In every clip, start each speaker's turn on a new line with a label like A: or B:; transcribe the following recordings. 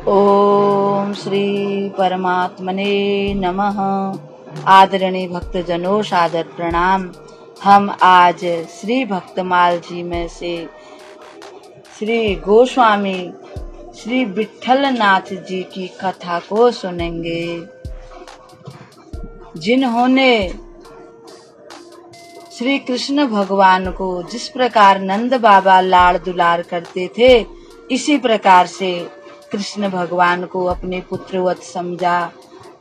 A: ओम श्री परमात्मने नमः। आदरणीय भक्तजनों, सादर प्रणाम। हम आज श्री भक्तमाल जी में से श्री गोस्वामी श्री विट्ठल नाथ जी की कथा को सुनेंगे, जिन्होंने श्री कृष्ण भगवान को जिस प्रकार नंद बाबा लाड़ दुलार करते थे, इसी प्रकार से कृष्ण भगवान को अपने पुत्रवत समझा।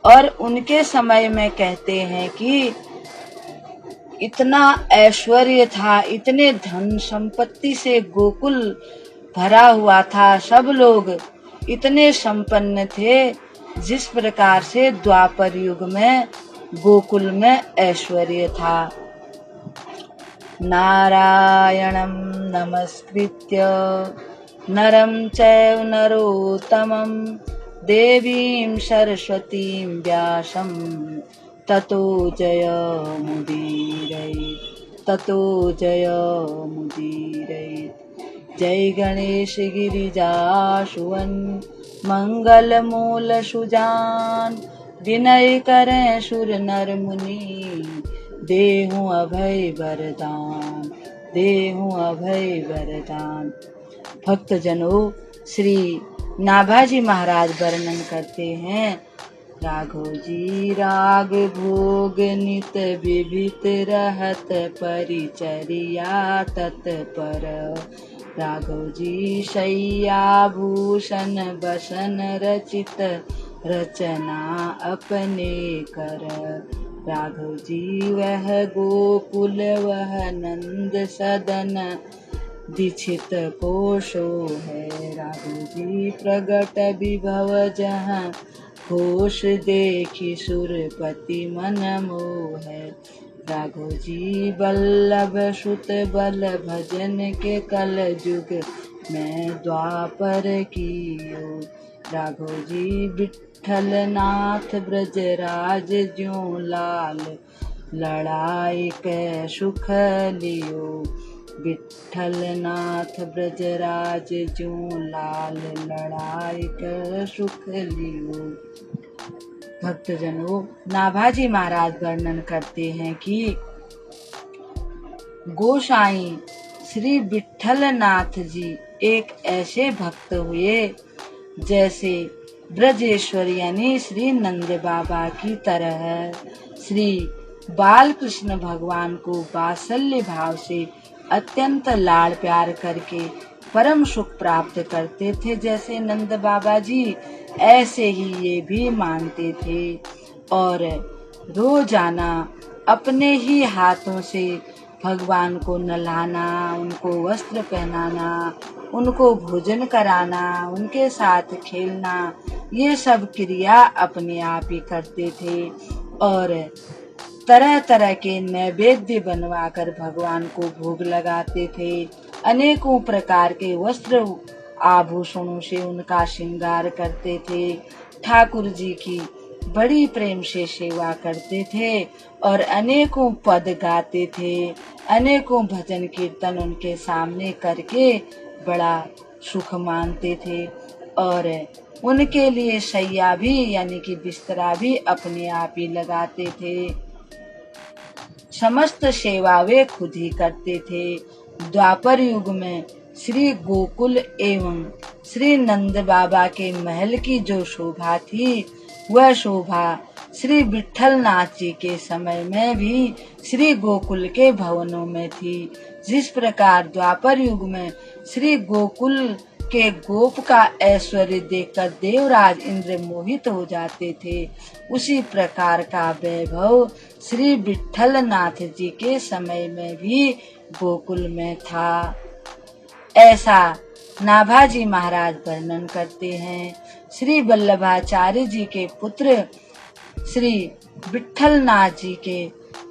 A: और उनके समय में कहते हैं कि इतना ऐश्वर्य था, इतने धन संपत्ति से गोकुल भरा हुआ था, सब लोग इतने संपन्न थे, जिस प्रकार से द्वापर युग में गोकुल में ऐश्वर्य था। नारायणं नमस्कृत्य नरं चैव नरोत्तमं देवीं सरस्वतीं व्यासं ततो जयमुदीरयेत्। जय गणेश गिरिजासुवन मंगल मूल सुजान, विनय करें सुर नर मुनि देहु अभय वरदान। भक्तजनों, श्री नाभाजी महाराज वर्णन करते हैं, राघव जी राग भोग नित विभित रहत परिचर्या तत्पर। राघव जी शय्या भूषण बसन रचित रचना अपने कर। राघव जी वह गोकुल वह नंद सदन दीक्षित कोशो है। राघव जी प्रगट विभव जहाँ घोष देखी सुरपति मन मोह है। राघव जी बल्लभ सुत बल भजन के कल युग में द्वापर कियो। राघव जी विट्ठल नाथ ब्रजराज ज्यों लाल लड़ाई के सुख लियो। विट्ठल नाथ ब्रजराज ज्यों लाल लड़ाई के सुख लियो। भक्तजनों, नाभाजी महाराज वर्णन करते हैं कि गोसाई श्री विट्ठल नाथ जी एक ऐसे भक्त हुए जैसे ब्रजेश्वर यानी श्री नंद बाबा की तरह श्री बाल कृष्ण भगवान को वात्सल्य भाव से अत्यंत लाड़ प्यार करके परम सुख प्राप्त करते थे। जैसे नंद बाबा जी, ऐसे ही ये भी मानते थे और रोजाना अपने ही हाथों से भगवान को नहलाना, उनको वस्त्र पहनाना, उनको भोजन कराना, उनके साथ खेलना, ये सब क्रिया अपने आप ही करते थे और तरह तरह के नैवेद्य बनवाकर भगवान को भोग लगाते थे। अनेकों प्रकार के वस्त्र आभूषणों से उनका श्रृंगार करते थे। ठाकुर जी की बड़ी प्रेम से सेवा करते थे और अनेकों पद गाते थे। अनेकों भजन कीर्तन उनके सामने करके बड़ा सुख मानते थे और उनके लिए शैया भी यानी कि बिस्तरा भी अपने आप ही लगाते थे। समस्त सेवा वे खुद ही करते थे। द्वापर युग में श्री गोकुल एवं श्री नंद बाबा के महल की जो शोभा थी, वह शोभा श्री विट्ठल नाथ जी के समय में भी श्री गोकुल के भवनों में थी। जिस प्रकार द्वापर युग में श्री गोकुल के गोप का ऐश्वर्य देखकर देवराज इंद्र मोहित हो जाते थे, उसी प्रकार का वैभव श्री विट्ठल नाथ जी के समय में भी गोकुल में था। ऐसा नाभाजी महाराज वर्णन करते हैं। श्री वल्लभाचार्य जी के पुत्र श्री विट्ठल नाथ जी के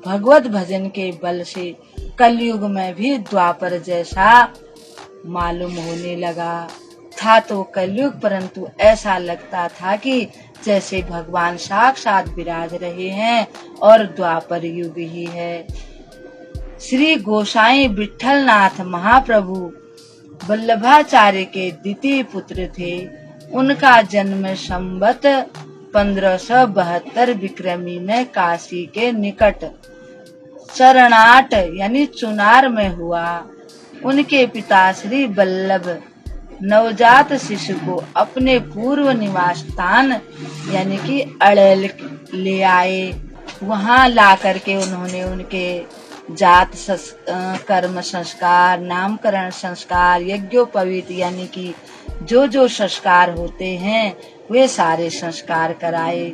A: भगवत भजन के बल से कलयुग में भी द्वापर जैसा मालूम होने लगा था तो कलयुग, परंतु ऐसा लगता था कि जैसे भगवान साक्षात विराज रहे हैं और द्वापर युग ही है। श्री गोसाई विट्ठल नाथ महाप्रभु वल्लभाचार्य के द्वितीय पुत्र थे। उनका जन्म संवत 1572 विक्रमी में काशी के निकट चरणाट यानी चुनार में हुआ। उनके पिता श्री वल्लभ नवजात शिशु को अपने पूर्व निवास स्थान यानी कि अड़ेल ले आए। वहां ला करके उन्होंने उनके जात कर्म संस्कार, नामकरण संस्कार, यज्ञोपवीत यानी कि जो संस्कार होते हैं वे सारे संस्कार कराए।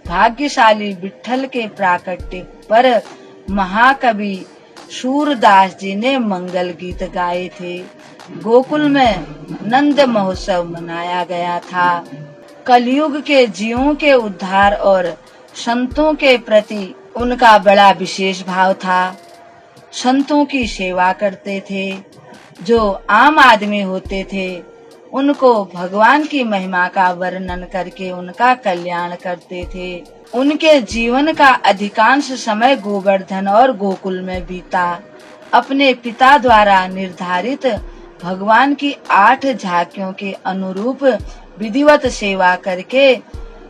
A: भाग्यशाली विट्ठल के प्राकट्य पर महाकवि सूरदास जी ने मंगल गीत गाए थे। गोकुल में नंद महोत्सव मनाया गया था। कलयुग के जीवों के उद्धार और संतों के प्रति उनका बड़ा विशेष भाव था। संतों की सेवा करते थे। जो आम आदमी होते थे उनको भगवान की महिमा का वर्णन करके उनका कल्याण करते थे। उनके जीवन का अधिकांश समय गोवर्धन और गोकुल में बीता। अपने पिता द्वारा निर्धारित भगवान की 8 झांकियों के अनुरूप विधिवत सेवा करके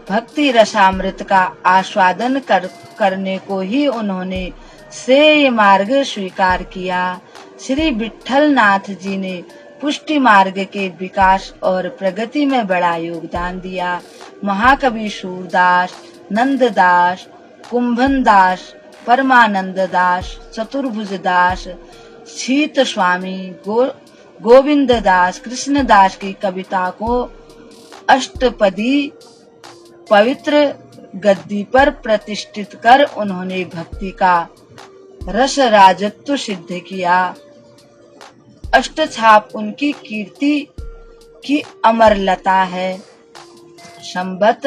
A: भक्ति रसामृत का आस्वादन करने को ही उन्होंने श्रेय मार्ग स्वीकार किया। श्री विट्ठल नाथ जी ने पुष्टि मार्ग के विकास और प्रगति में बड़ा योगदान दिया। महाकवि सूरदास, नंददास, कुंभनदास, परमानंद दास, चतुर्भुज दास, शीत स्वामी, गोविंद दास, कृष्णदास की कविता को अष्टपदी पवित्र गद्दी पर प्रतिष्ठित कर उन्होंने भक्ति का रस राजत्व सिद्ध किया। अष्टछाप उनकी कीर्ति की अमरलता है। संवत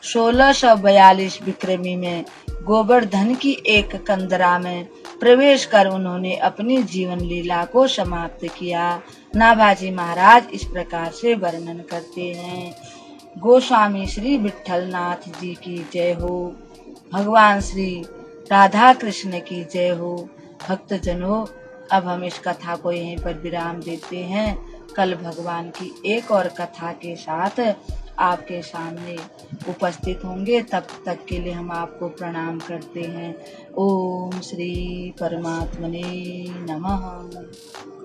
A: 1642 विक्रमी में गोवर्धन की एक कंदरा में प्रवेश कर उन्होंने अपनी जीवन लीला को समाप्त किया। नाभाजी महाराज इस प्रकार से वर्णन करते हैं। गोस्वामी श्री विट्ठल नाथ जी की जय हो। भगवान श्री राधा कृष्ण की जय हो। भक्तजनों, अब हम इस कथा को यहीं पर विराम देते हैं। कल भगवान की एक और कथा के साथ आपके सामने उपस्थित होंगे। तब तक के लिए हम आपको प्रणाम करते हैं। ओम श्री परमात्मने नमः।